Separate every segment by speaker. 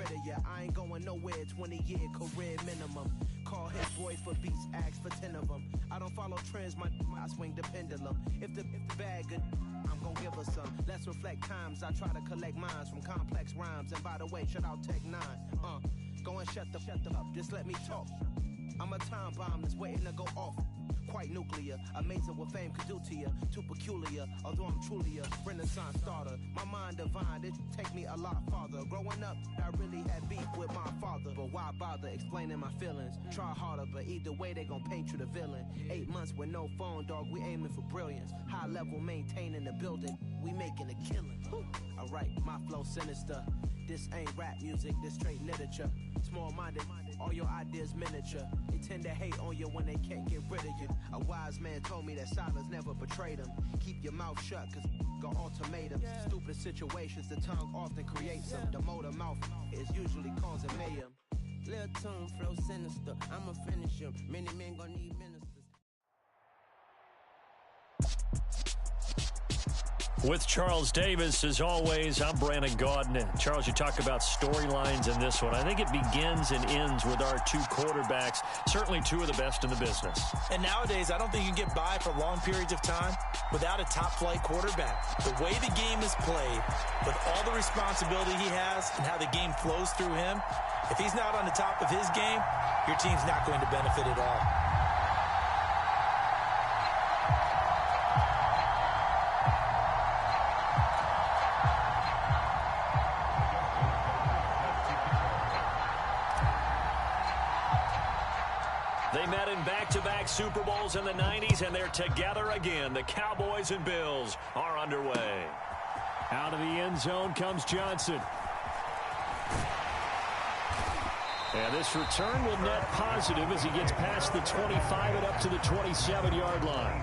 Speaker 1: rid of ya. I ain't going nowhere, 20-year career minimum. Call his boys for beats, ask for 10 of them. I don't follow trends, I swing the pendulum. If the bag good, I'm gon' give her some. Let's reflect times, I try to collect minds from complex rhymes. And by the way, shout out Tech 9. Go and shut the up, just let me talk. I'm a time bomb that's waiting to go off. Quite nuclear, amazing what fame could do to you. Too peculiar, although I'm truly a renaissance starter. My mind divine, it take me a lot farther. Growing up, I really had beef with my father. But why bother explaining my feelings? Try harder, but either way they gon' paint you the villain. 8 months with no phone, dog, we aiming for brilliance. High level maintaining the building, we making a killing. Alright, my flow sinister. This ain't rap music, this straight literature. Small-minded, all your ideas miniature. They tend to hate on you when they can't get rid of you. A wise man told me that silence never betrayed him. Keep your mouth shut, cause got ultimatums. Stupid situations, the tongue often creates them. The motor mouth is usually causing mayhem.
Speaker 2: Little tune, flow sinister, I'ma finish him. Many men gon' need ministers.
Speaker 3: With Charles Davis, as always, I'm Brandon Gaudin. And Charles, you talk about storylines in this one. I think it begins and ends with our two quarterbacks, certainly two of the best in the business.
Speaker 4: And nowadays, I don't think you can get by for long periods of time without a top-flight quarterback. The way the game is played, with all the responsibility he has and how the game flows through him, if he's not on the top of his game, your team's not going to benefit at all.
Speaker 3: They met in back-to-back Super Bowls in the 90s, and they're together again. The Cowboys and Bills are underway. Out of the end zone comes Johnson. And this return will net positive as he gets past the 25 and up to the 27-yard line.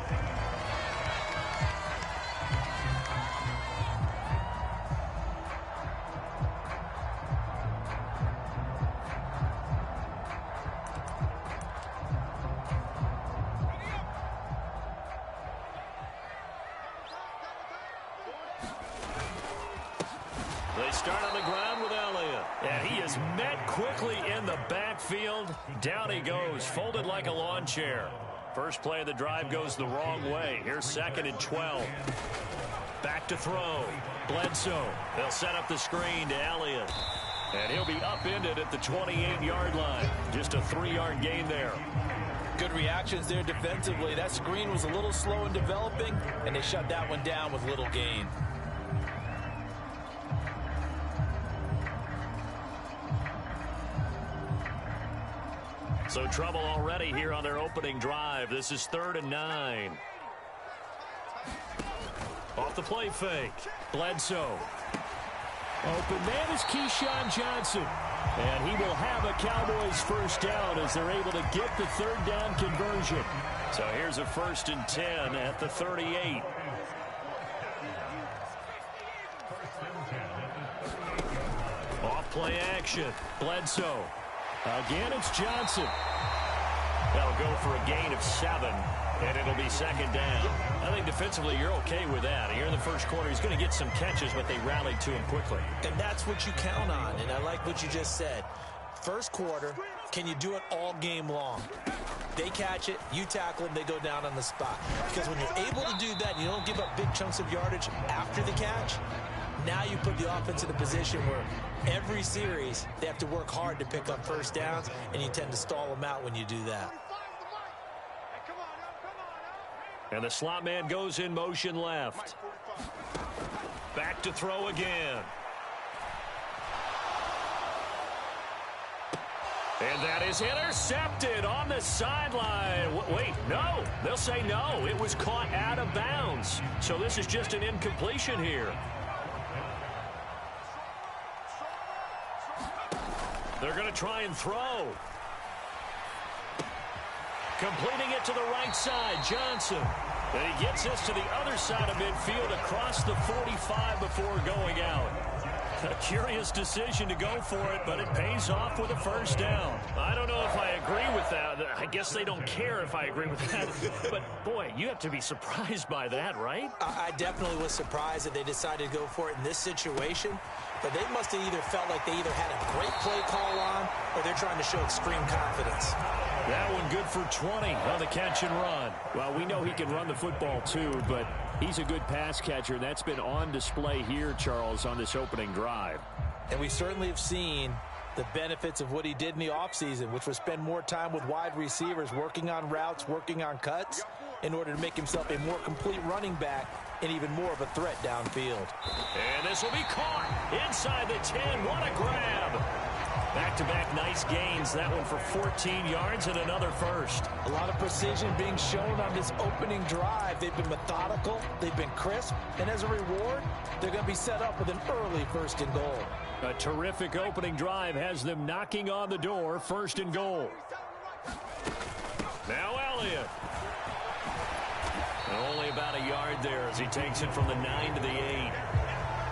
Speaker 3: They start on the ground with Elliott. And he is met quickly in the backfield. Down he goes, folded like a lawn chair. First play of the drive goes the wrong way. Here's 2nd and 12. Back to throw. Bledsoe. They'll set up the screen to Elliott. And he'll be upended at the 28-yard line. Just a 3-yard gain there.
Speaker 4: Good reactions there defensively. That screen was a little slow in developing, and they shut that one down with little gain.
Speaker 3: So trouble already here on their opening drive. This is 3rd and 9. Off the play fake. Bledsoe. Open man is Keyshawn Johnson. And he will have a Cowboys first down as they're able to get the 3rd down conversion. So here's a 1st and 10 at the 38. Off play action. Bledsoe. Again, it's Johnson. That'll go for a gain of 7, and it'll be 2nd down. I think defensively you're okay with that. Here in the first quarter, he's going to get some catches, but they rallied to him quickly.
Speaker 4: And that's what you count on, and I like what you just said. First quarter, can you do it all game long? They catch it, you tackle them, they go down on the spot. Because when you're able to do that, you don't give up big chunks of yardage after the catch. Now you put the offense in a position where every series they have to work hard to pick up first downs, and you tend to stall them out when you do that.
Speaker 3: And the slot man goes in motion left. Back to throw again. And that is intercepted on the sideline. Wait, no. They'll say no. It was caught out of bounds. So this is just an incompletion here. They're going to try and throw. Completing it to the right side, Johnson. And he gets this to the other side of midfield across the 45 before going out. A curious decision to go for it, but it pays off with a first down. I don't know if I agree with that. I guess they don't care if I agree with that. But, boy, you have to be surprised by that, right?
Speaker 4: I definitely was surprised that they decided to go for it in this situation. But they must have either felt like they either had a great play call on or they're trying to show extreme confidence.
Speaker 3: That one good for 20 on the catch and run.
Speaker 5: Well, we know he can run the football too, but he's a good pass catcher, and that's been on display here, Charles, on this opening drive.
Speaker 4: And we certainly have seen the benefits of what he did in the offseason, which was spend more time with wide receivers, working on routes, working on cuts, in order to make himself a more complete running back and even more of a threat downfield.
Speaker 3: And this will be caught inside the 10. What a grab. Back-to-back nice gains. That one for 14 yards and another first.
Speaker 4: A lot of precision being shown on this opening drive. They've been methodical. They've been crisp. And as a reward, they're going to be set up with an early first and goal.
Speaker 3: A terrific opening drive has them knocking on the door. First and goal. Now Elliott. Only about a yard there as he takes it from the 9 to the 8.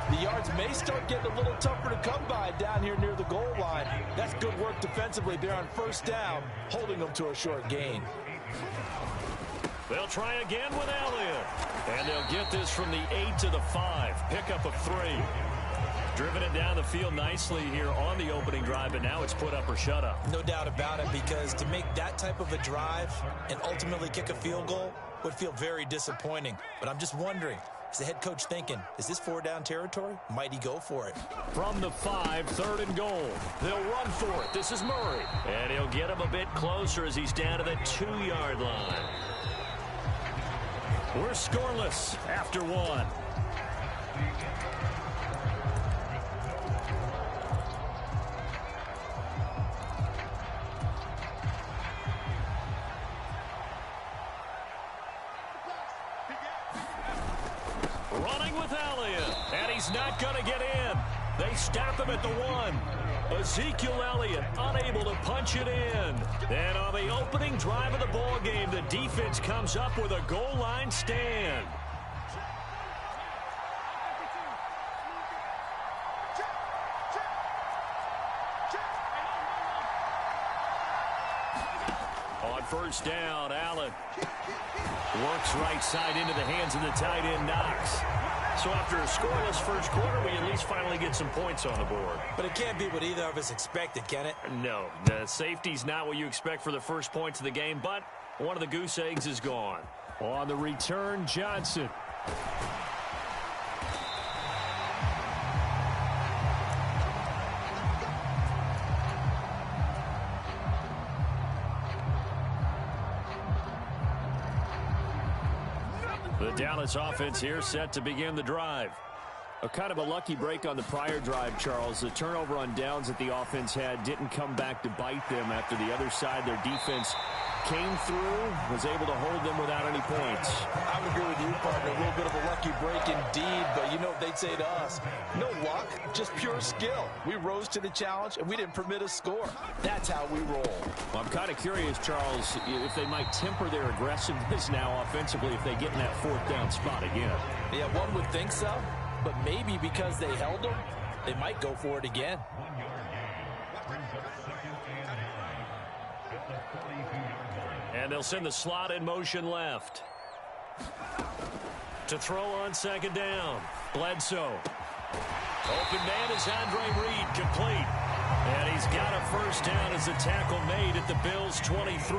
Speaker 4: The yards may start getting a little tougher to come by down here near the goal line. That's good work defensively there on first down, holding them to a short gain.
Speaker 3: They'll try again with Elliott. And they'll get this from the 8 to the 5. Pickup of 3. Driven it down the field nicely here on the opening drive, but now it's put up or shut up.
Speaker 4: No doubt about it, because to make that type of a drive and ultimately kick a field goal would feel very disappointing. But I'm just wondering, is the head coach thinking, is this 4-down territory? Might he go for it?
Speaker 3: From the 5, third and goal. They'll run for it. This is Murray. And he'll get him a bit closer as he's down to the 2-yard line. We're scoreless after 1. Running with Elliott, and he's not going to get in. They stop him at the 1. Ezekiel Elliott unable to punch it in. Then on the opening drive of the ball game, the defense comes up with a goal line stand. On first down, Allen works right side into the hands of the tight end, Knox. So after a scoreless first quarter, we at least finally get some points on the board.
Speaker 4: But it can't be what either of us expected, can it?
Speaker 3: No, the safety's not what you expect for the first points of the game, but one of the goose eggs is gone.
Speaker 5: On the return, Johnson.
Speaker 3: The Dallas offense here set to begin the drive.
Speaker 5: A kind of a lucky break on the prior drive, Charles. The turnover on downs that the offense had didn't come back to bite them after the other side. Their defense came through, was able to hold them without any points.
Speaker 4: I would agree with you, partner. A little bit of a lucky break indeed, but you know what they'd say to us? No luck, just pure skill. We rose to the challenge, and we didn't permit a score. That's how we roll.
Speaker 5: Well, I'm kind of curious, Charles, if they might temper their aggressiveness now offensively if they get in that 4th down spot again.
Speaker 4: Yeah, one would think so, but maybe because they held them, they might go for it again.
Speaker 3: And they'll send the slot in motion left. To throw on second down, Bledsoe. Open man is Andre Reed, complete. And he's got a first down as the tackle made at the Bills' 23.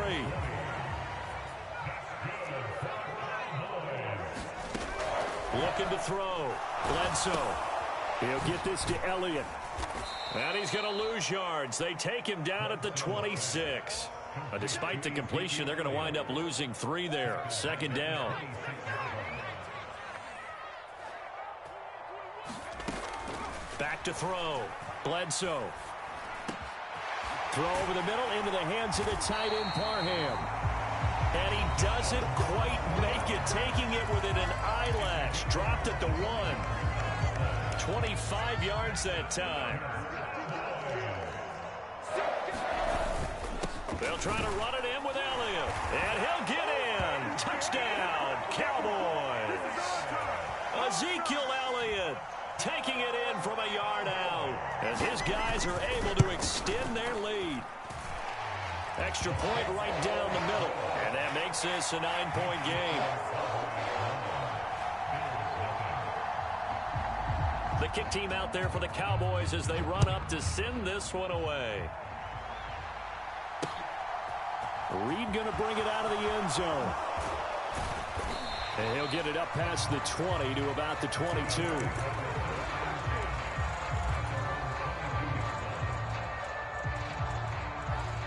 Speaker 3: Looking to throw, Bledsoe.
Speaker 5: He'll get this to Elliott.
Speaker 3: And he's going to lose yards. They take him down at the 26. Despite the completion, they're going to wind up losing 3 there. Second down. Back to throw. Bledsoe.
Speaker 5: Throw over the middle into the hands of the tight end, Parham.
Speaker 3: And he doesn't quite make it, taking it within an eyelash. Dropped at the 1. 25 yards that time. They'll try to run it in with Elliott. And he'll get in. Touchdown, Cowboys. Ezekiel Elliott taking it in from a yard out as his guys are able to extend their lead. Extra point right down the middle, and that makes this a 9-point game. The kick team out there for the Cowboys as they run up to send this one away.
Speaker 5: Reed going to bring it out of the end zone. And he'll get it up past the 20 to about the 22.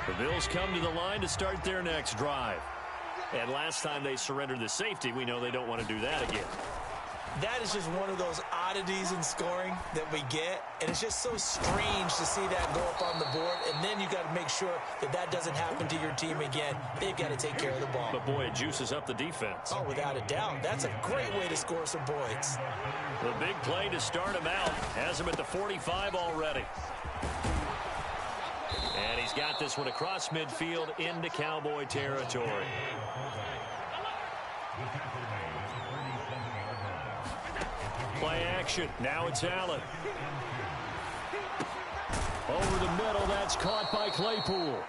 Speaker 5: The Bills come to the line to start their next drive. And last time they surrendered the safety, we know they don't want to do that again.
Speaker 4: That is just one of those oddities in scoring that we get, and it's just so strange to see that go up on the board, and then you got to make sure that that doesn't happen to your team again. They've got to take care of the ball.
Speaker 3: But, boy, it juices up the defense.
Speaker 4: Oh, without a doubt. That's a great way to score some points.
Speaker 3: The big play to start him out has him at the 45 already. And he's got this one across midfield into Cowboy territory. Play action. Now it's Allen. Over the middle. That's caught by Claypool.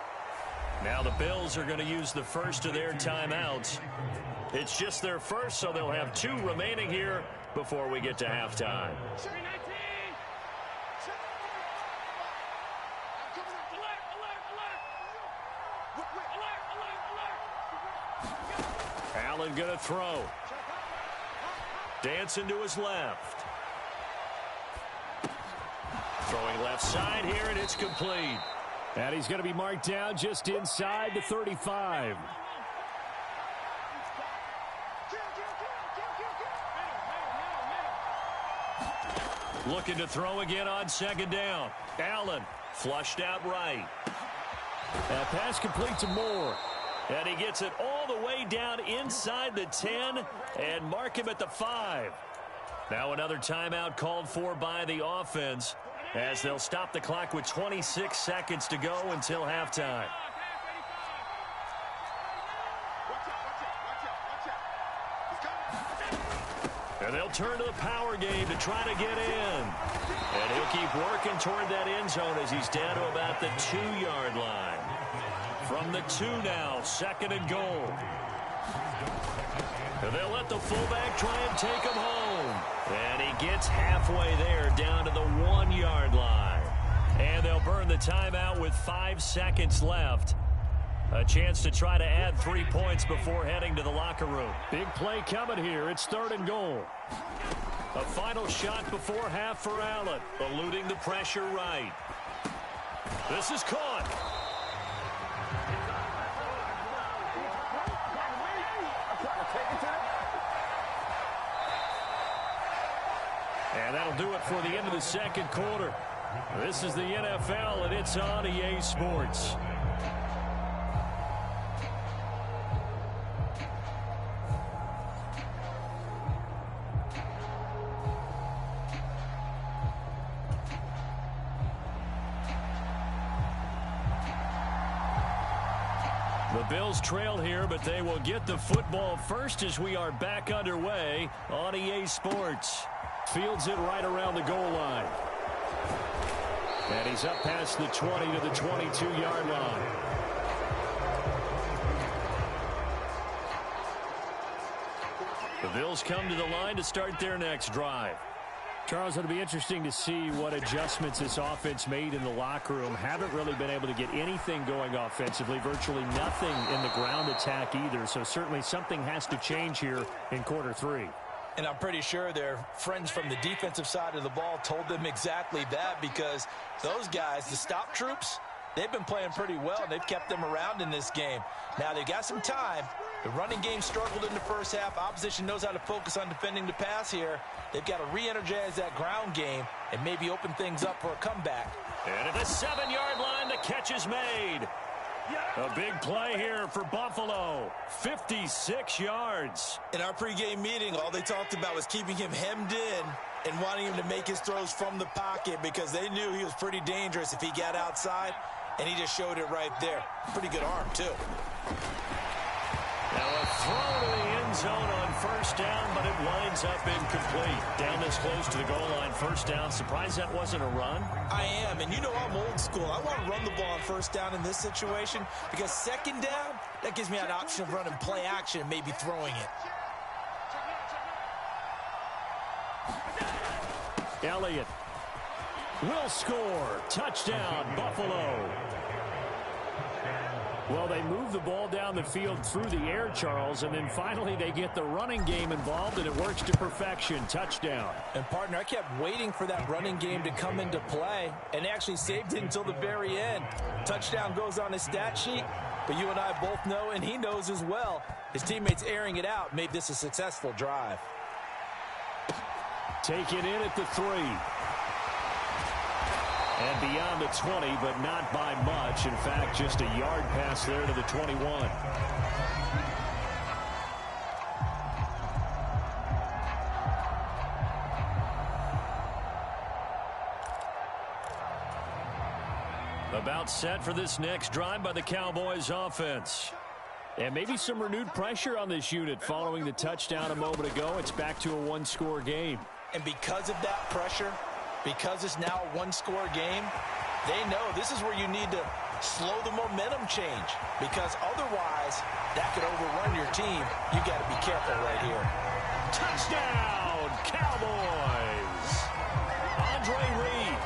Speaker 3: Now the Bills are going to use the first of their timeouts. It's just their first, so they'll have 2 remaining here before we get to halftime. Allen going to throw. Dancing to his left. Throwing left side here, and it's complete.
Speaker 5: And he's going to be marked down just inside the 35.
Speaker 3: Looking to throw again on second down. Allen flushed out right.
Speaker 5: That pass complete to Moore.
Speaker 3: And he gets it all the way down inside the 10 and mark him at the 5. Now another timeout called for by the offense as they'll stop the clock with 26 seconds to go until halftime. And they'll turn to the power game to try to get in. And he'll keep working toward that end zone as he's down to about the 2-yard line. From the 2 now, 2nd and goal. And they'll let the fullback try and take him home. And he gets halfway there, down to the 1-yard line. And they'll burn the timeout with 5 seconds left. A chance to try to add 3 points before heading to the locker room.
Speaker 5: Big play coming here. It's 3rd and goal.
Speaker 3: A final shot before half for Allen, eluding the pressure right. This is caught. And that'll do it for the end of the second quarter. This is the NFL, and it's on EA Sports. The Bills trail here, but they will get the football first as we are back underway on EA Sports. Fields it right around the goal line. And he's up past the 20 to the 22-yard line. The Bills come to the line to start their next drive.
Speaker 5: Charles, it'll be interesting to see what adjustments this offense made in the locker room. Haven't really been able to get anything going offensively, virtually nothing in the ground attack either. So certainly something has to change here in quarter 3.
Speaker 4: And I'm pretty sure their friends from the defensive side of the ball told them exactly that, because those guys, the stop troops, they've been playing pretty well, and they've kept them around in this game. Now, they've got some time. The running game struggled in the first half. Opposition knows how to focus on defending the pass here. They've got to re-energize that ground game and maybe open things up for a comeback.
Speaker 3: And at the 7-yard line, the catch is made. A big play here for Buffalo. 56 yards.
Speaker 4: In our pregame meeting, all they talked about was keeping him hemmed in and wanting him to make his throws from the pocket, because they knew he was pretty dangerous if he got outside, and he just showed it right there. Pretty good arm, too.
Speaker 3: Now a throw to the end zone on first down, but it winds up incomplete. Down this close to the goal line, first down. Surprised that wasn't a run?
Speaker 4: I am, and you know I'm old school. I want to run the ball on first down in this situation because second down, that gives me an option of running play action and maybe throwing it.
Speaker 5: Elliott will score. Touchdown, Buffalo. Well, they move the ball down the field through the air, Charles, and then finally they get the running game involved, and it works to perfection. Touchdown.
Speaker 4: And, partner, I kept waiting for that running game to come into play, and they actually saved it until the very end. Touchdown goes on his stat sheet, but you and I both know, and he knows as well, his teammates airing it out made this a successful drive.
Speaker 5: Taken in at the 3. And beyond the 20, but not by much. In fact, just a yard pass there to the 21. About set for this next drive by the Cowboys offense. And maybe some renewed pressure on this unit following the touchdown a moment ago. It's back to a one-score game.
Speaker 4: And because of that pressure, because it's now a one-score game, they know this is where you need to slow the momentum change, because otherwise that could overrun your team. You got to be careful right here.
Speaker 5: Touchdown, Cowboys! Andre Reed,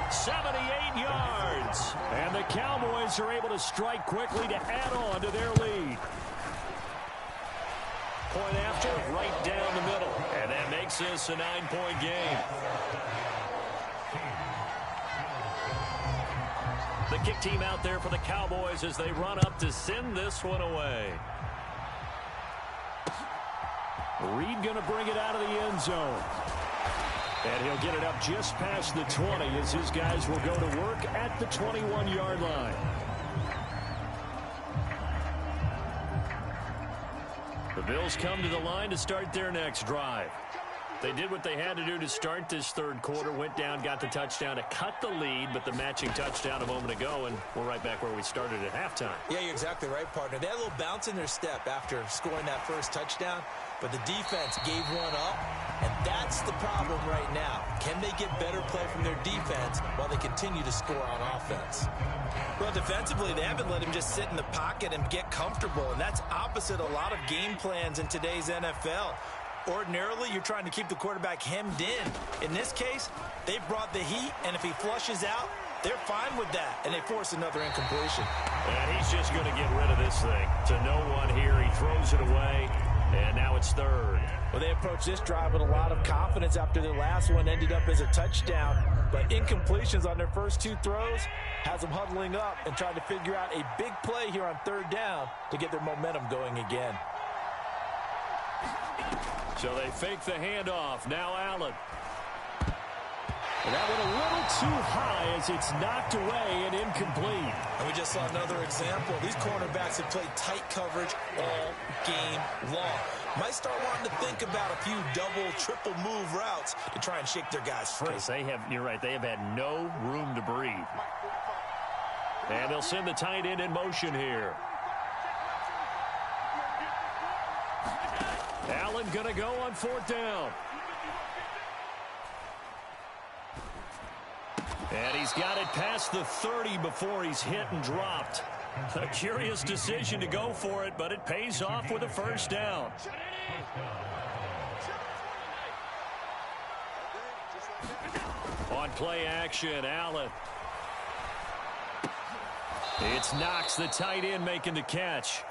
Speaker 5: 78 yards. And the Cowboys are able to strike quickly to add on to their lead. Point after, right down the middle. And that makes this a 9-point game. The kick team out there for the Cowboys as they run up to send this one away. Reed going to bring it out of the end zone. And he'll get it up just past the 20 as his guys will go to work at the 21-yard line. The Bills come to the line to start their next drive. They did what they had to do to start this third quarter, went down, got the touchdown to cut the lead, but the matching touchdown a moment ago, and we're right back where we started at halftime.
Speaker 4: Yeah, you're exactly right, partner. They had a little bounce in their step after scoring that first touchdown, but the defense gave one up, and that's the problem right now. Can they get better play from their defense while they continue to score on offense? Well, defensively, they haven't let him just sit in the pocket and get comfortable, and that's opposite a lot of game plans in today's NFL. Ordinarily, you're trying to keep the quarterback hemmed in. In this case, they brought the heat, and if he flushes out, they're fine with that, and they force another incompletion.
Speaker 3: And he's just going to get rid of this thing. To no one here, he throws it away, and now it's third.
Speaker 4: Well, they approached this drive with a lot of confidence after their last one ended up as a touchdown, but incompletions on their first two throws has them huddling up and trying to figure out a big play here on third down to get their momentum going again.
Speaker 5: So they fake the handoff. Now Allen. And that went a little too high as it's knocked away and incomplete.
Speaker 4: And we just saw another example. These cornerbacks have played tight coverage all game long. Might start wanting to think about a few double, triple move routes to try and shake their guys free.
Speaker 3: You're right, they have had no room to breathe.
Speaker 5: And they'll send the tight end in motion here. Allen going to go on fourth down. And he's got it past the 30 before he's hit and dropped. A curious decision to go for it, but it pays off with a first down. On play action, Allen. It's Knox, the tight end, making the catch.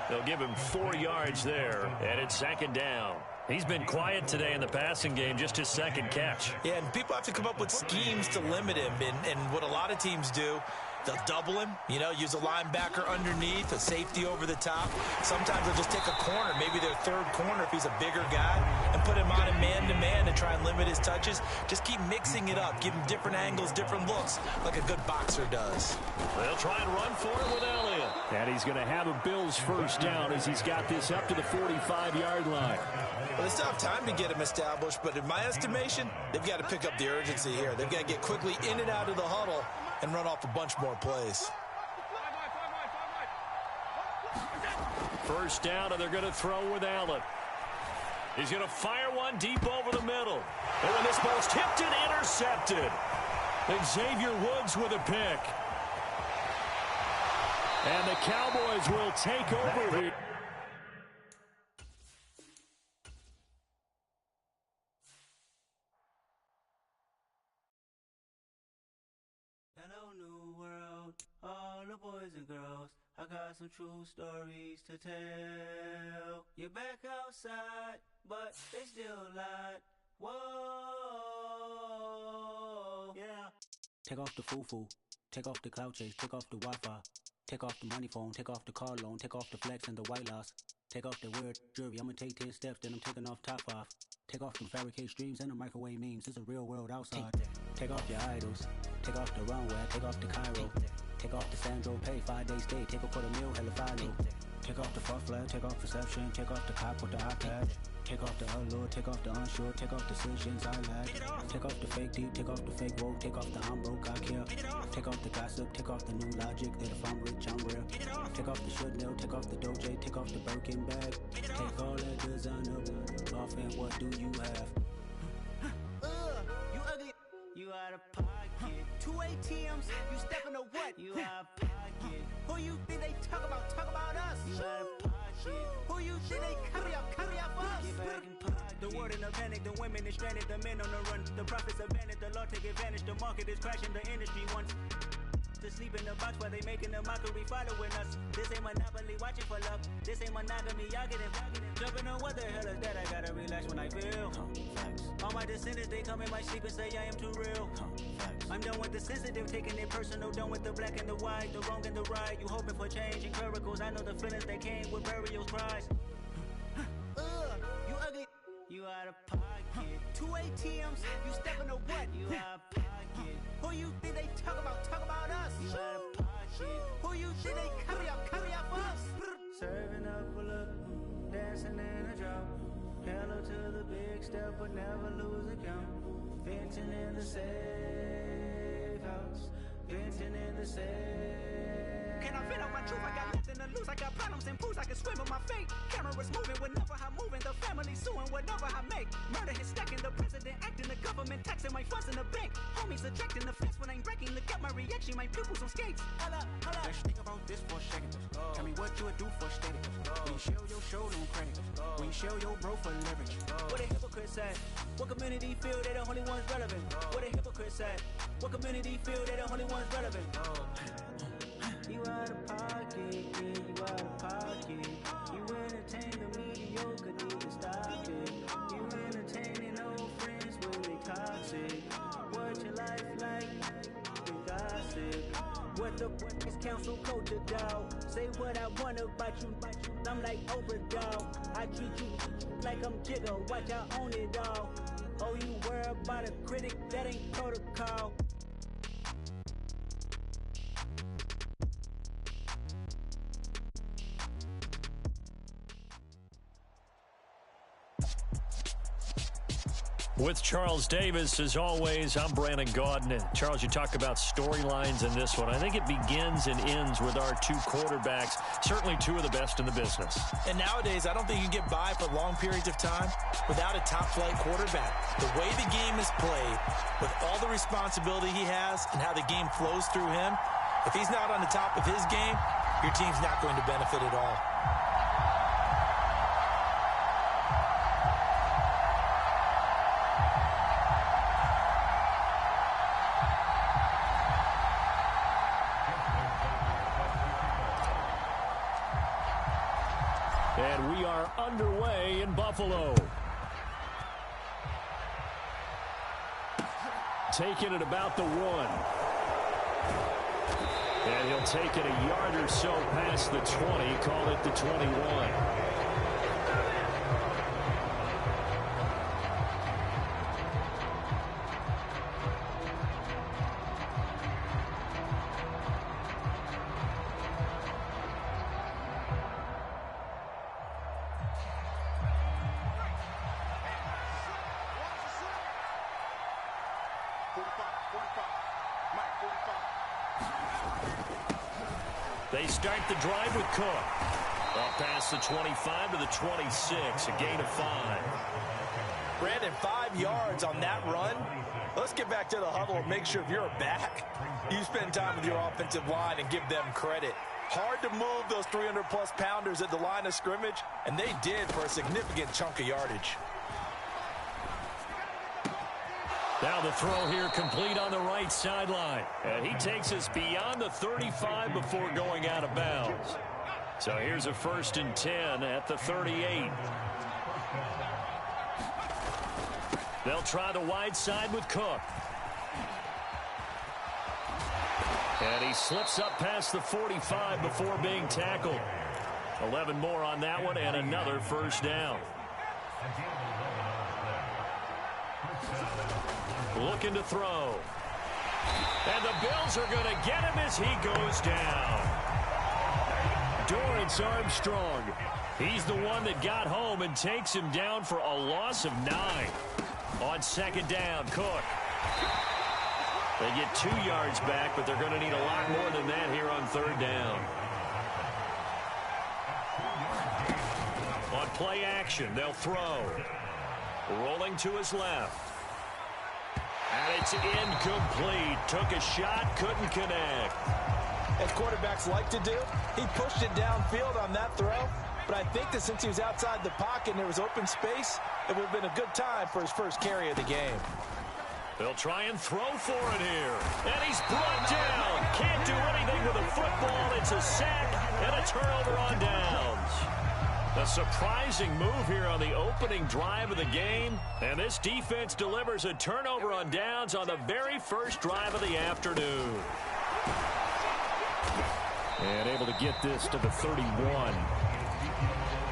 Speaker 5: They'll give him 4 yards there, and it's second down. He's been quiet today in the passing game, just his second catch.
Speaker 4: Yeah, and people have to come up with schemes to limit him, and what a lot of teams do, they'll double him, use a linebacker underneath, a safety over the top. Sometimes they'll just take a corner, maybe their third corner if he's a bigger guy, and put him on a man-to-man to try and limit his touches. Just keep mixing it up, give him different angles, different looks, like a good boxer does.
Speaker 3: They'll try and run for it with Elliott.
Speaker 5: And he's going to have a Bills first down as he's got this up to the 45-yard line.
Speaker 4: Well, they still have time to get him established, but in my estimation, they've got to pick up the urgency here. They've got to get quickly in and out of the huddle and run off a bunch more plays.
Speaker 3: First down, and they're going to throw with Allen. He's going to fire one deep over the middle. And when this ball's tipped and intercepted. Xavier Woods with a pick. And the Cowboys will take over here.
Speaker 6: Hello, new world, all the boys and girls. I got some true stories to tell. You're back outside, but they still lied. Whoa, yeah. Take off the foo-foo, take off the cloud chase, take off the Wi-Fi, take off the money phone, take off the car loan, take off the flex and the white loss, take off the weird jewelry. I'ma take 10 steps, then I'm taking off top 5. Take off them fabricated streams and the microwave memes. It's a real world outside. Take off your idols, take off the runway, take off the Cairo, take off the Sandro pay, 5-day stay, take a $250,000, hella final. Take off the far flag, take off perception, take off the cop with the iPad. Take off the allure, take off the unsure, take off decisions I lack. Take off the fake deep, take off the fake woke, take off the I'm broke, I care. Take off the gossip, take off the new logic that if I'm rich, I'm rare. Take off the should know, take off the Doge, take off the Birkin bag. Take all that designer off and what do you have? You ugly, you out of pocket. 2 ATMs, you stepping to what? You out of pocket. Who you think they talk about us? You out of pocket. Who you think they carry up for us? Get back in pocket. The world in a panic, the women is stranded, the men on the run. The profits abandoned, the law take advantage, the market is crashing, the industry wants to sleep in the box while they making a mockery following us. This ain't Monopoly, watching for love. This ain't monogamy, y'all getting jumping on what the hell is that? I gotta relax when I feel. All my descendants, they come in my sleep and say I am too real. I'm done with the sensitive, taking it personal, done with the black and the white, the wrong and the right. You hoping for change and miracles, I know the feelings that came with burial cries. You ugly, you out of pocket. 2 ATMs, you stepping to what? You out of pocket. Who you think they talk about us? You out of pocket. Who you think they carry up for us? Serving up a look, dancing in a drop. Hello to the big step, but never lose a count. Venting in the safe house, venting in the safe. Can I vent out my truth? I got nothing to lose. I got problems and pools. I can swim with my fate. Cameras moving whenever I'm moving. The family suing whatever I make. Murder is stacking. The president acting. The government taxing my funds in the bank. Homies attracting the fence when I'm breaking. Look at my reaction. My pupils on skates. Holla, holla. Let's think about this for a second. Tell me what you would do for steady. When you show your show, no credit. When you show your bro for leverage. What a hypocrite said. What community feel they the only ones relevant? What a hypocrite said. What community feel they the only ones relevant? You out of pocket, yeah, you out of pocket. You entertain the mediocre, need to stop it. You entertaining old friends when they toxic. What your life like? You gossip. What the is council culture, dog? Say what I want about you. I'm like Oprah, dog. I treat you like I'm Jigga. Watch I own it, dog. Oh, you worry about a critic? That ain't protocol.
Speaker 3: With Charles Davis, as always, I'm Brandon Gaudin. And Charles, you talk about storylines in this one. I think it begins and ends with our two quarterbacks, certainly two of the best in the business.
Speaker 4: And nowadays, I don't think you can get by for long periods of time without a top-flight quarterback. The way the game is played, with all the responsibility he has and how the game flows through him, if he's not on the top of his game, your team's not going to benefit at all.
Speaker 3: And we are underway in Buffalo. Taking it about the 1. And he'll take it a yard or so past the 20, call it the 21. They start the drive with Cook. Up past the 25 to the 26, a gain of 5.
Speaker 4: Brandon, 5 yards on that run. Let's get back to the huddle and make sure if you're a back, you spend time with your offensive line and give them credit. Hard to move those 300-plus pounders at the line of scrimmage, and they did for a significant chunk of yardage.
Speaker 3: Now the throw here complete on the right sideline. And he takes us beyond the 35 before going out of bounds. So here's a 1st and 10 at the 38. They'll try the wide side with Cook. And he slips up past the 45 before being tackled. 11 more on that one and another 1st down. Looking to throw. And the Bills are going to get him as he goes down. Dorrance Armstrong. He's the one that got home and takes him down for a loss of 9. On 2nd down, Cook. They get 2 yards back, but they're going to need a lot more than that here on 3rd down. On play action, they'll throw. Rolling to his left. And it's incomplete. Took a shot, couldn't connect.
Speaker 4: As quarterbacks like to do, he pushed it downfield on that throw. But I think that since he was outside the pocket and there was open space, it would have been a good time for his first carry of the game.
Speaker 3: They'll try and throw for it here. And he's brought down. Can't do anything with a football. It's a sack and a turnover on downs. A surprising move here on the opening drive of the game. And this defense delivers a turnover on downs on the very first drive of the afternoon. And able to get this to the 31.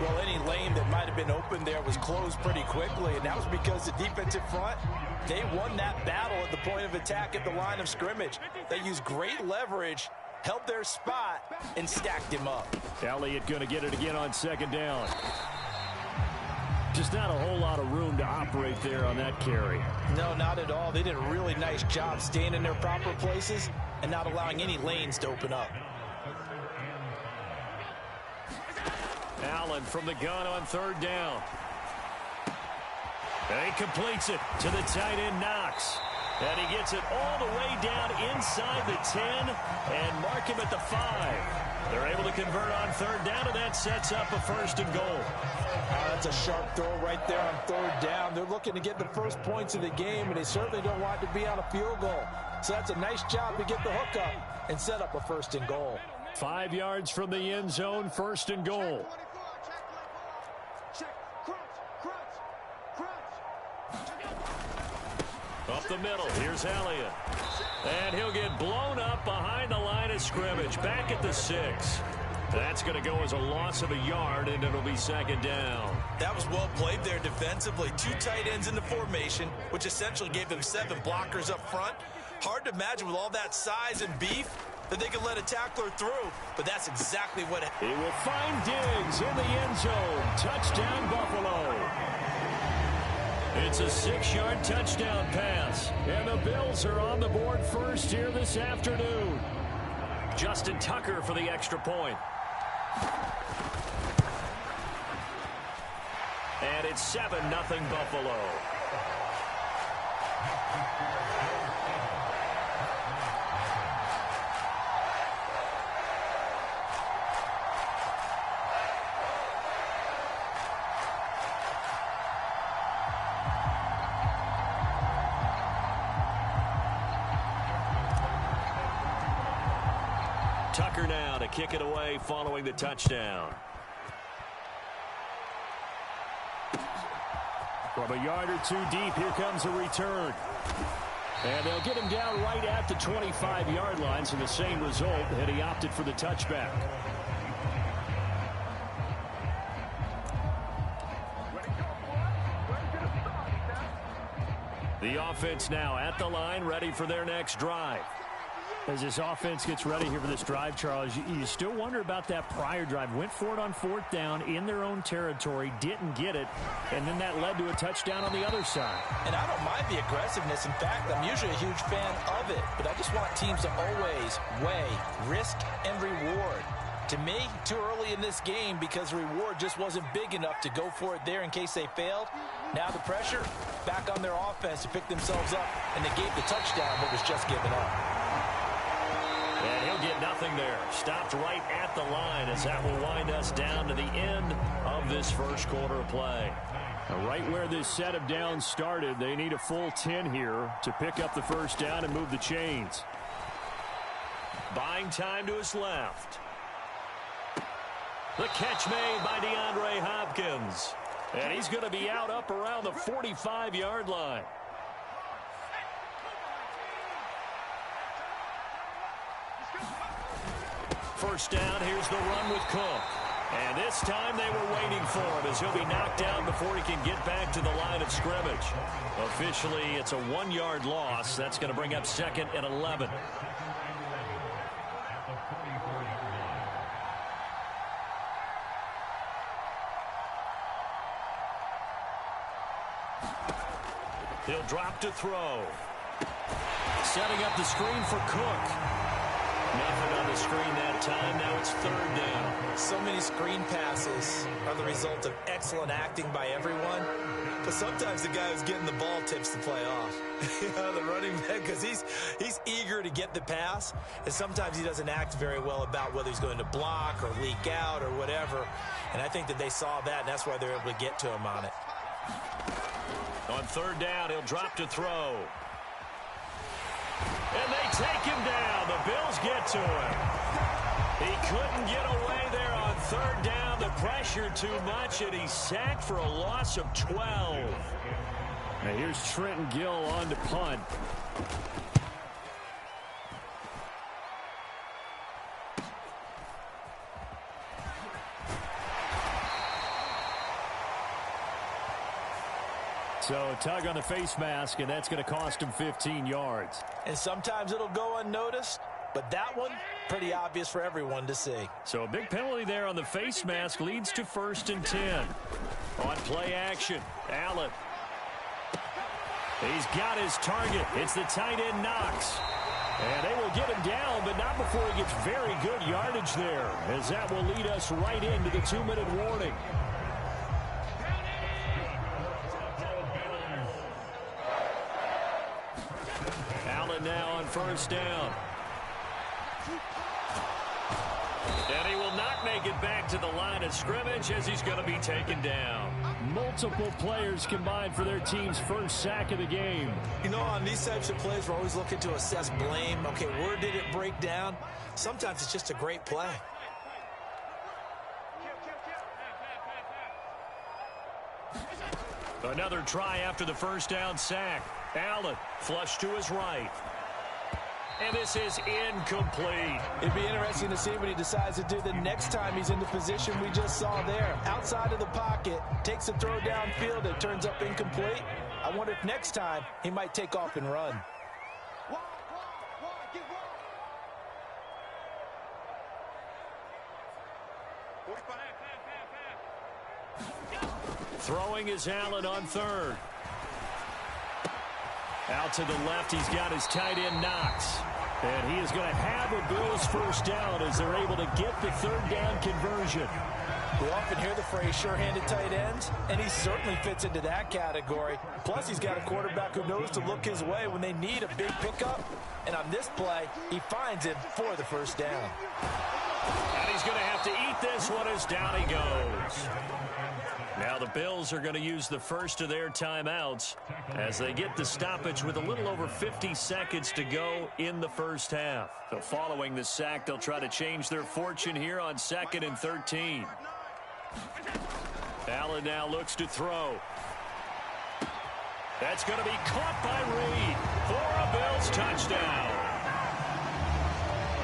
Speaker 4: Well, any lane that might have been open there was closed pretty quickly, and that was because the defensive front, they won that battle at the point of attack at the line of scrimmage. They used great leverage, held their spot, and stacked him up.
Speaker 5: Elliott going to get it again on 2nd down. Just not a whole lot of room to operate there on that carry.
Speaker 4: No, not at all. They did a really nice job staying in their proper places and not allowing any lanes to open up.
Speaker 3: Allen from the gun on 3rd down. And he completes it to the tight end, Knox. And he gets it all the way down inside the 10 and mark him at the 5. They're able to convert on 3rd down, and that sets up a 1st and goal.
Speaker 4: That's a sharp throw right there on 3rd down. They're looking to get the first points of the game, and they certainly don't want it to be on a field goal. So that's a nice job to get the hook up and set up a 1st and goal.
Speaker 3: 5 yards from the end zone, 1st and goal. Up the middle, here's Elliott. And he'll get blown up behind the line of scrimmage, back at the 6. That's going to go as a loss of a yard, and it'll be 2nd down.
Speaker 4: That was well played there defensively. 2 tight ends in the formation, which essentially gave them 7 blockers up front. Hard to imagine with all that size and beef that they could let a tackler through, but that's exactly what happened.
Speaker 3: He will find Diggs in the end zone. Touchdown, Buffalo. It's a 6-yard touchdown pass, and the Bills are on the board first here this afternoon. Justin Tucker for the extra point. And it's 7-0 Buffalo. Tucker now to kick it away following the touchdown. From a yard or 2 deep, here comes a return. And they'll get him down right at the 25-yard line, so the same result, and he opted for the touchback. The offense now at the line, ready for their next drive.
Speaker 5: As this offense gets ready here for this drive, Charles, you still wonder about that prior drive. Went for it on 4th down in their own territory, didn't get it, and then that led to a touchdown on the other side.
Speaker 4: And I don't mind the aggressiveness. In fact, I'm usually a huge fan of it, but I just want teams to always weigh risk and reward. To me, too early in this game because the reward just wasn't big enough to go for it there in case they failed. Now the pressure back on their offense to pick themselves up, and they gave the touchdown but was just given up.
Speaker 3: And he'll get nothing there. Stopped right at the line as that will wind us down to the end of this first quarter of play.
Speaker 5: Now, right where this set of downs started, they need a full 10 here to pick up the first down and move the chains.
Speaker 3: Buying time to his left. The catch made by DeAndre Hopkins. And he's going to be out up around the 45-yard line. First down, here's the run with Cook. And this time they were waiting for him as he'll be knocked down before he can get back to the line of scrimmage. Officially, it's a 1-yard loss. That's going to bring up 2nd and 11. He'll drop to throw. Setting up the screen for Cook. Nothing on the screen that time. Now it's 3rd down.
Speaker 4: So many screen passes are the result of excellent acting by everyone. But sometimes the guy who's getting the ball tips the play off. The running back, because he's eager to get the pass. And sometimes he doesn't act very well about whether he's going to block or leak out or whatever. And I think that they saw that, and that's why they're able to get to him on it.
Speaker 3: On 3rd down, he'll drop to throw. And they take him down. The Bills get to him. He couldn't get away there on 3rd down. The pressure too much, and he's sacked for a loss of 12.
Speaker 5: Now here's Trenton Gill on to punt. So a tug on the face mask, and that's going to cost him 15 yards.
Speaker 4: And sometimes it'll go unnoticed, but that one, pretty obvious for everyone to see.
Speaker 5: So a big penalty there on the face mask leads to 1st and 10.
Speaker 3: On play action, Allen. He's got his target. It's the tight end Knox.
Speaker 5: And they will get him down, but not before he gets very good yardage there, as that will lead us right into the 2-minute warning.
Speaker 3: Now on 1st down. And he will not make it back to the line of scrimmage as he's going to be taken down.
Speaker 5: Multiple players combined for their team's first sack of the game.
Speaker 4: You know, on these types of plays, we're always looking to assess blame. Okay, where did it break down? Sometimes it's just a great play.
Speaker 3: Another try after the 1st down sack. Allen flush to his right. And this is incomplete.
Speaker 4: It'd be interesting to see what he decides to do the next time he's in the position we just saw there. Outside of the pocket, takes a throw downfield, it turns up incomplete. I wonder if next time he might take off and run.
Speaker 3: Throwing is Allen on 3rd. Out to the left, he's got his tight end Knox.
Speaker 5: And he is going to have a Bills first down as they're able to get the 3rd down conversion.
Speaker 4: We often hear the phrase sure-handed tight ends, and he certainly fits into that category. Plus, he's got a quarterback who knows to look his way when they need a big pickup. And on this play, he finds it for the 1st down.
Speaker 3: And he's going to have to eat this one as down he goes. Now the Bills are going to use the first of their timeouts as they get the stoppage with a little over 50 seconds to go in the first half. So following the sack, they'll try to change their fortune here on 2nd and 13. Allen now looks to throw. That's going to be caught by Reed for a Bills touchdown.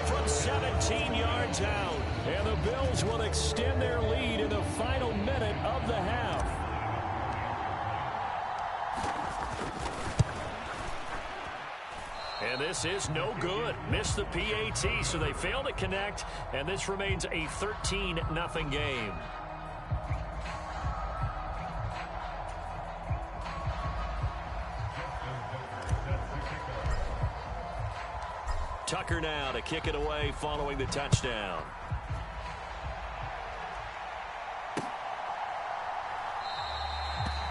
Speaker 3: From 17 yards out, and the Bills will extend their lead in the final minute of the half. And this is no good. Missed the PAT, so they fail to connect, and this remains a 13-0 game. Tucker now to kick it away following the touchdown.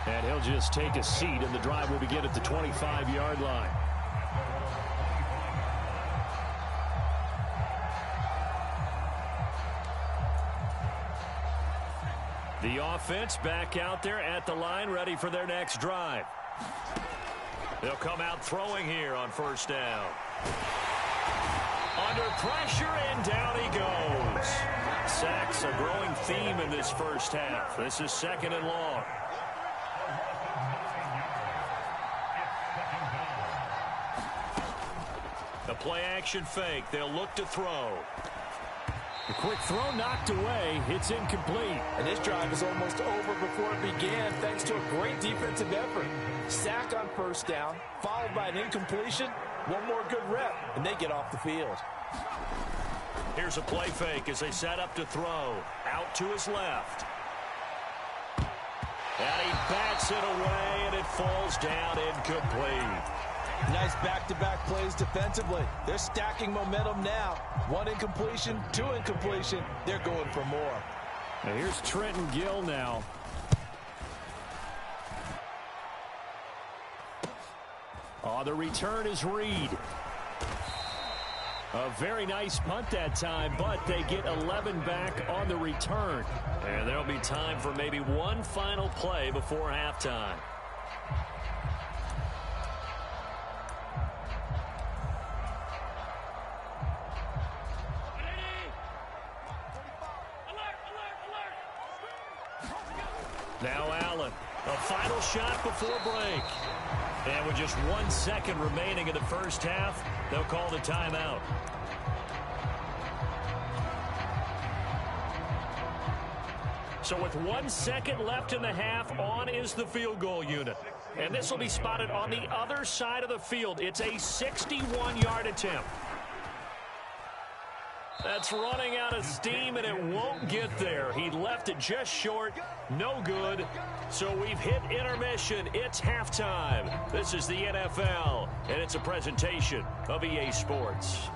Speaker 3: And he'll just take a seat, and the drive will begin at the 25-yard line. The offense back out there at the line, ready for their next drive. They'll come out throwing here on first down. Under pressure, and down he goes. Sacks a growing theme in this first half. This is 2nd and long. A play-action fake. They'll look to throw.
Speaker 5: A quick throw knocked away. It's incomplete.
Speaker 4: And this drive is almost over before it began thanks to a great defensive effort. Sack on first down, followed by an incompletion. One more good rep, and they get off the field.
Speaker 3: Here's a play fake as they set up to throw. Out to his left. And he bats it away, and it falls down incomplete.
Speaker 4: Nice back-to-back plays defensively. They're stacking momentum now. One incompletion, two incompletion. They're going for more.
Speaker 5: Now here's Trenton Gill now. Oh, the return is Reed. A very nice punt that time, but they get 11 back on the return.
Speaker 3: And there'll be time for maybe one final play before halftime. Now Allen, a final shot before break. And with just 1 second remaining in the first half, they'll call the timeout. So with 1 second left in the half, on is the field goal unit. And this will be spotted on the other side of the field. It's a 61-yard attempt. That's running out of steam, and it won't get there. He left it just short. No good. So we've hit intermission. It's halftime. This is the NFL, and it's a presentation of EA Sports.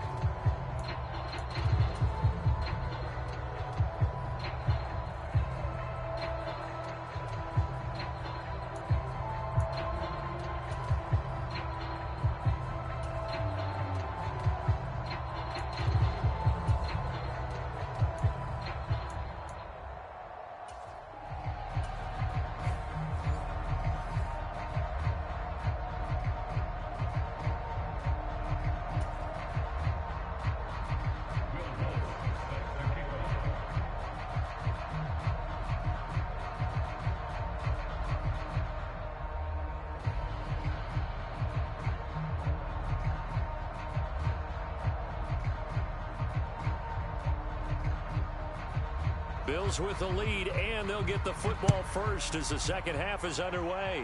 Speaker 3: Bills with the lead, and they'll get the football first as the second half is underway.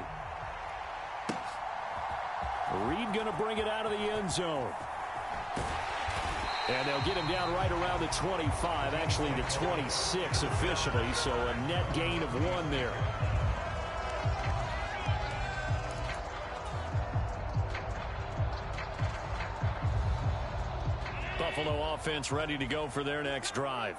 Speaker 5: Reed going to bring it out of the end zone. And they'll get him down right around the 25, actually the 26 officially, so a net gain of 1 there.
Speaker 3: Buffalo offense ready to go for their next drive.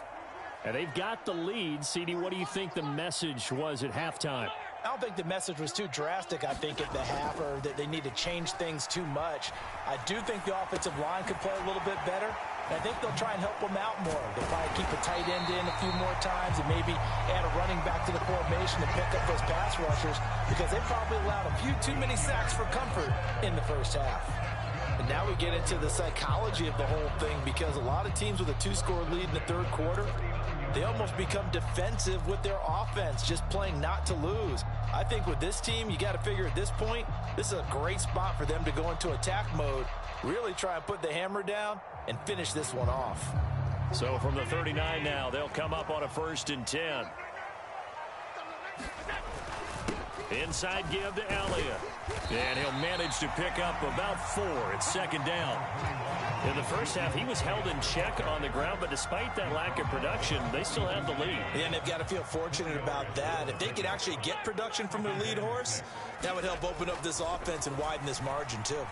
Speaker 5: And they've got the lead. CD, what do you think the message was at halftime?
Speaker 4: I don't think the message was too drastic, I think, at the half, or that they need to change things too much. I do think the offensive line could play a little bit better. And I think they'll try and help them out more. They'll probably keep a tight end in a few more times and maybe add a running back to the formation to pick up those pass rushers, because they probably allowed a few too many sacks for comfort in the first half. And now we get into the psychology of the whole thing, because a lot of teams with a 2-score lead in the third quarter, they almost become defensive with their offense, just playing not to lose. I think with this team, you got to figure at this point, this is a great spot for them to go into attack mode, really try and put the hammer down and finish this one off.
Speaker 3: So from the 39 now, they'll come up on a 1st and 10. Inside give to Elliott. And he'll manage to pick up about 4. It's second down. In the first half, he was held in check on the ground, but despite that lack of production, they still have the lead.
Speaker 4: And they've got to feel fortunate about that. If they could actually get production from their lead horse, that would help open up this offense and widen this margin, too.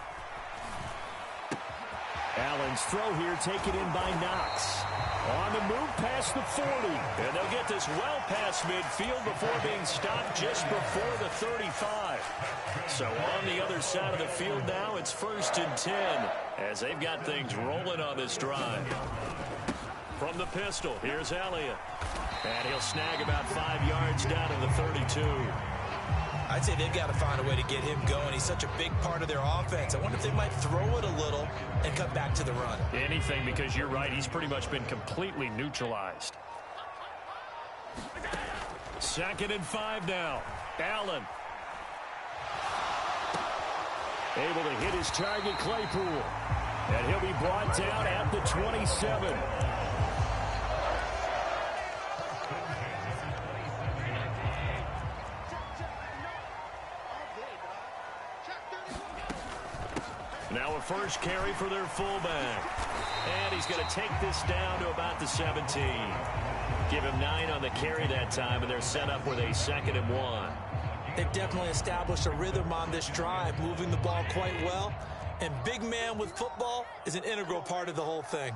Speaker 5: Allen's throw here taken in by Knox. On the move past the 40.
Speaker 3: And they'll get this well past midfield before being stopped just before the 35. So on the other side of the field now, it's 1st and 10 as they've got things rolling on this drive. From the pistol, here's Elliott. And he'll snag about 5 yards down to the 32.
Speaker 4: I'd say they've got to find a way to get him going. He's such a big part of their offense. I wonder if they might throw it a little and cut back to the run.
Speaker 3: Anything, because you're right. He's pretty much been completely neutralized. 2nd and 5 now. Allen.
Speaker 5: Able to hit his target, Claypool. And he'll be brought down at the 27.
Speaker 3: Now a first carry for their fullback. And he's going to take this down to about the 17. Give him 9 on the carry that time, and they're set up with a 2nd and 1.
Speaker 4: They've definitely established a rhythm on this drive, moving the ball quite well. And big man with football is an integral part of the whole thing.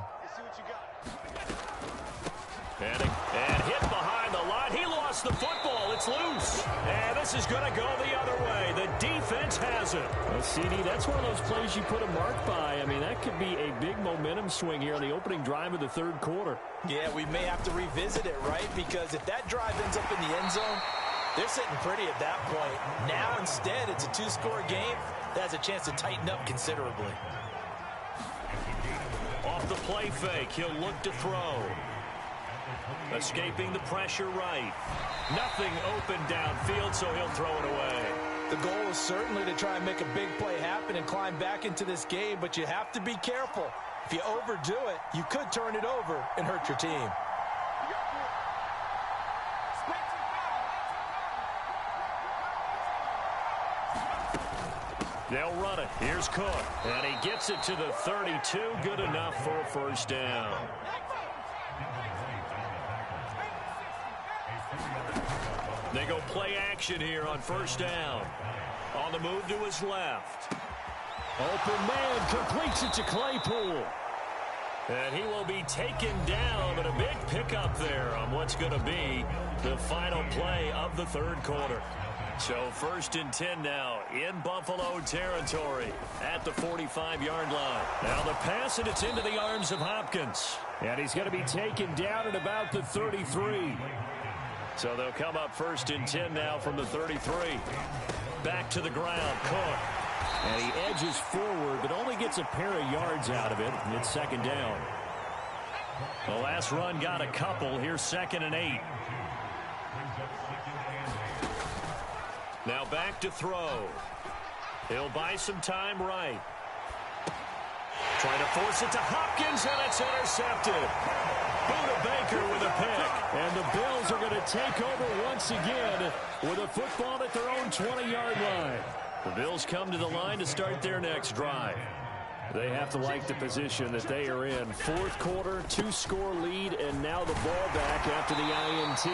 Speaker 3: And hit behind the line. He lost the football. It's loose. And this is going to go the other way. The defense has it.
Speaker 5: Well, CD, that's one of those plays you put a mark by. I mean, that could be a big momentum swing here on the opening drive of the 3rd quarter.
Speaker 4: Yeah, we may have to revisit it, right? Because if that drive ends up in the end zone, they're sitting pretty at that point. Now, instead, it's a 2-score game. That has a chance to tighten up considerably.
Speaker 3: Off the play fake, he'll look to throw. Escaping the pressure right. Nothing open downfield, so he'll throw it away.
Speaker 4: The goal is certainly to try and make a big play happen and climb back into this game, but you have to be careful. If you overdo it, you could turn it over and hurt your team.
Speaker 3: They'll run it. Here's Cook. And he gets it to the 32. Good enough for a first down. They go play action here on first down. On the move to his left.
Speaker 5: Open man completes it to Claypool.
Speaker 3: And he will be taken down, but a big pickup there on what's going to be the final play of the 3rd quarter. So 1st and 10 now in Buffalo territory at the 45-yard line. Now the pass, and it's into the arms of Hopkins.
Speaker 5: And he's going to be taken down at about the 33.
Speaker 3: So they'll come up 1st and 10 now from the 33. Back to the ground, Cook.
Speaker 5: And he edges forward, but only gets a pair of yards out of it. It's 2nd down.
Speaker 3: The last run got a couple. Here's 2nd and 8. Now back to throw. He'll buy some time right. Trying to force it to Hopkins, and it's intercepted. Buda Baker with a pick.
Speaker 5: And the Bills are going to take over once again with a football at their own 20-yard line.
Speaker 3: The Bills come to the line to start their next drive.
Speaker 5: They have to like the position that they are in. 4th quarter, 2-score lead, and now the ball back after the INT.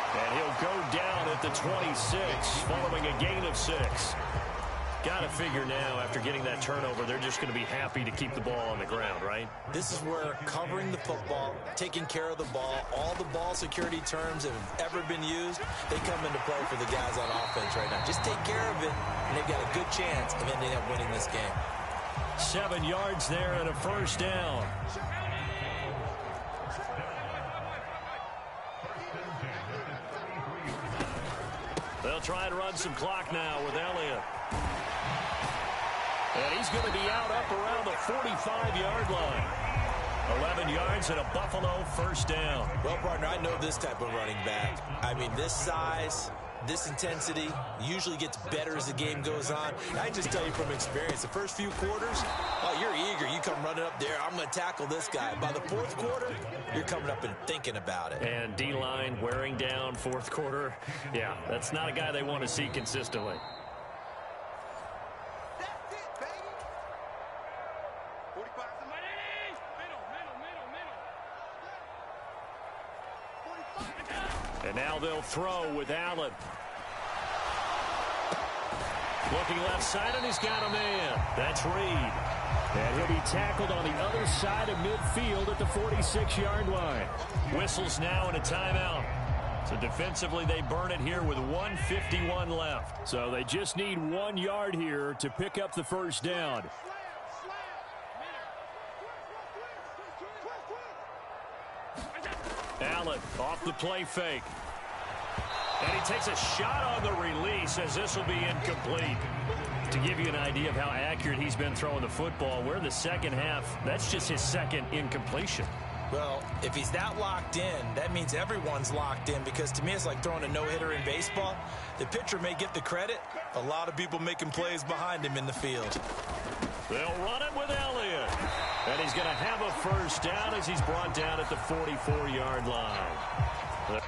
Speaker 3: And he'll go down at the 26 following a gain of 6. Got to figure now, after getting that turnover, they're just going to be happy to keep the ball on the ground, right?
Speaker 4: This is where covering the football, taking care of the ball, all the ball security terms that have ever been used, they come into play for the guys on offense right now. Just take care of it, and they've got a good chance of ending up winning this game.
Speaker 3: 7 yards there and a first down. They'll try and run some clock now with Elliott. And he's going to be out up around the 45-yard line. 11 yards and a Buffalo first down.
Speaker 4: Well, partner, I know this type of running back. I mean, this size, this intensity usually gets better as the game goes on. I just tell you from experience, the first few quarters, oh, you're eager. You come running up there, I'm going to tackle this guy. By the fourth quarter, you're coming up and thinking about it.
Speaker 3: And D-line wearing down fourth quarter. Yeah, that's not a guy they want to see consistently.
Speaker 6: That's it, baby. 45 to middle.
Speaker 3: And now they'll throw with Allen. Looking left side, and he's got a man. That's Reed. And he'll be tackled on the other side of midfield at the 46-yard line. Whistles now in a timeout. So defensively, they burn it here with 1:51 left.
Speaker 5: So they just need 1 yard here to pick up the first down.
Speaker 3: Allen off the play fake. And he takes a shot on the release as this will be incomplete. To give you an idea of how accurate he's been throwing the football, we're in the second half. That's just his second incompletion.
Speaker 4: Well, if he's that locked in, that means everyone's locked in, because to me it's like throwing a no-hitter in baseball. The pitcher may get the credit. A lot of people making plays behind him in the field.
Speaker 3: They'll run it with Elliott. And he's going to have a first down as he's brought down at the 44-yard line.